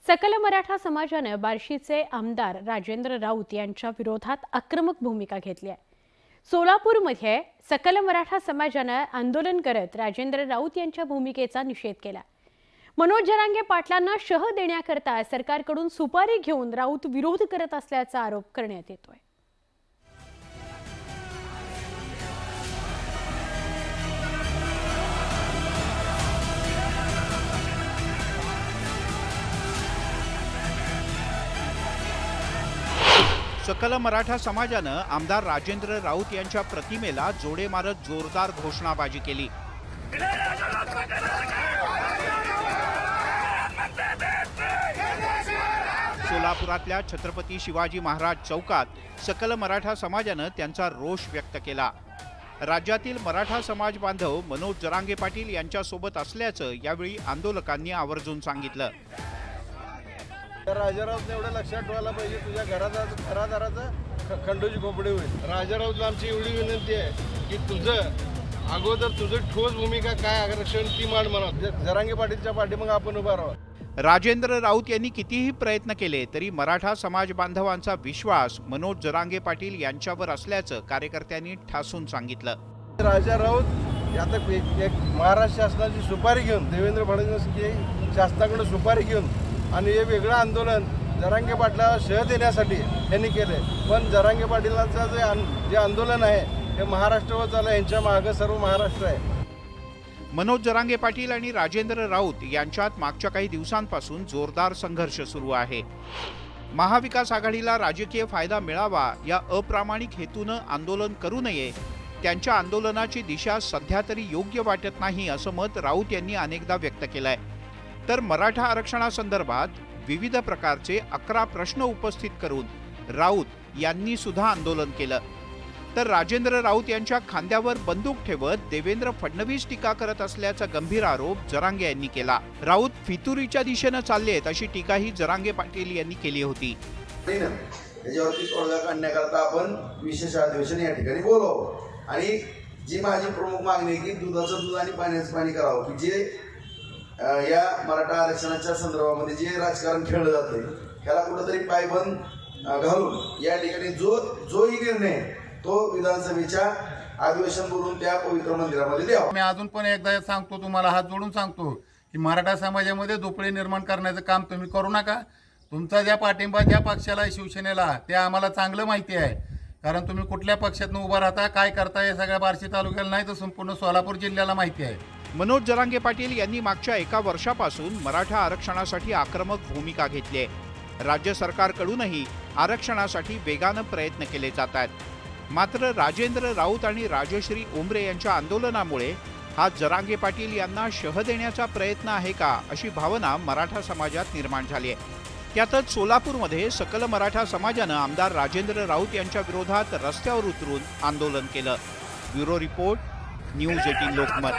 सकल मराठा समाजाने बार्शीचे आमदार राजेंद्र राऊत यांच्या विरोधात आक्रमक भूमिका घेतली आहे। सोलापूरमध्ये सकल मराठा समाजाने आंदोलन करत राजेंद्र राऊत यांच्या भूमिकेचा निषेध केला। मनोज जरांगे पाटलांना शह देण्याकरता सरकारकडून सुपारी घेऊन राऊत विरोध करत असल्याचा आरोप करण्यात येतोय। सकल मराठा समाजानं आमदार राजेंद्र राऊत यांच्या प्रतिमेला जोडे मारत जोरदार घोषणाबाजी केली। सोलापुरातल्या छत्रपती शिवाजी महाराज चौकात सकल मराठा समाजानं त्यांचा रोष व्यक्त केला। राज्यातील मराठा समाज बांधव मनोज जरांगे पाटील यांच्या सोबत असल्याचं यावेळी आंदोलकांनी आवर्जून सांगितलं। राजारावने एवढं लक्षात ठेवायला पाहिजे, तुझ्या घरादाराचं खंडोजी खोपडे होईल। राजारावला आमची एवढी विनंती आहे की तुझं ठोस भूमिका काय आरक्षण ती मांड म्हणा। जरांगे पाटीलच्या पाठीमागे आपण उभा राहू। राजेंद्र राऊत यांनी कितीही प्रयत्न केले तरी मराठा समाज बांधवांचा विश्वास मनोज जरांगे पाटील यांच्यावर असल्याचं कार्यकर्त्यांनी ठासून सांगितलं। राजा राऊत आता एक महाराष्ट्र शासनाची सुपारी घेऊन, देवेंद्र फडणवीस शासनाकडे सुपारी घेऊन आणि हे वेगळं आंदोलन जरांगे पाटलाला शह देण्यासाठी यांनी केले। पण जरांगे पाटलांचं जे आंदोलन आहे हे महाराष्ट्रावर चाललं, यांच्या मागे सर्व महाराष्ट्र आहे। मनोज जरांगे पाटील आणि राजेंद्र राऊत यांच्यात मागच्या काही दिवसांपासून जोरदार संघर्ष सुरू आहे। महाविकास आघाडीला राजकीय फायदा मिळावा या अप्रामाणिक हेतूने आंदोलन करू नये, त्यांच्या आंदोलनाची दिशा सध्या तरी योग्य वाटत नाही असं मत राऊत यांनी अनेकदा व्यक्त केलंय। तर मराठा आरक्षणासंदर्भात विविध प्रकारचे 11 प्रश्न उपस्थित करून राऊत यांनी सुद्धा आंदोलन केलं। तर राजेंद्र राऊत यांच्या खांद्यावर बंदूक ठेवत देवेंद्र फडणवीस टीका करत असल्याचा गंभीर आरोप जरांगे यांनी केला। राऊत फितुरीच्या दिशेने चाललेत अशी टीकाही जरांगे पाटील यांनी केली होती। याच्यावरती तोडगा काढण्याकरता आपण विशेष अधिवेशन या ठिकाणी बोलावं आणि जी माझी प्रमुख मागणी आहे की दुधाचं दूध आणि पाण्याचं पाणी करावं, की जे या मराठा आरक्षणाच्या संदर्भामध्ये जे राजकारण खेळलं जाते त्याला कुठेतरी पायबंद घालून या ठिकाणी जोही निर्णय तो विधानसभेच्या अधिवेशन बोलून त्या पवित्र मंदिरामध्ये द्यावा। मी अजून पण एकदा सांगतो, तुम्हाला हात जोडून सांगतो की मराठा समाजामध्ये दुपळे निर्माण करण्याचं काम तुम्ही करू नका। तुमचा ज्या पाठिंबा ज्या पक्षाला शिवसेनेला ते आम्हाला चांगलं माहिती आहे, कारण तुम्ही कुठल्या पक्षातून उभा राहता, काय करता हे सगळ्या बार्शी तालुक्याला नाही तर संपूर्ण सोलापूर जिल्ह्याला माहिती आहे। मनोज जरांगे पाटील यांनी मागच्या 1 वर्षापासून मराठा आरक्षणासाठी आक्रमक भूमिका घेतली आहे। राज्य सरकारकडूनही आरक्षणासाठी वेगाने प्रयत्न केले जात आहेत। मात्र राजेंद्र राऊत आणि राजश्री उमरे यांच्या आंदोलनामुळे हा जरांगे पाटील यांना शह देण्याचा प्रयत्न आहे का अशी भावना मराठा समाजात निर्माण झाली आहे। त्यातच सोलापूरमध्ये सकल मराठा समाजाने आमदार राजेंद्र राऊत यांच्या विरोधात रस्त्यावर उतरून आंदोलन केलं। Bureau report, news 18 Lokmat.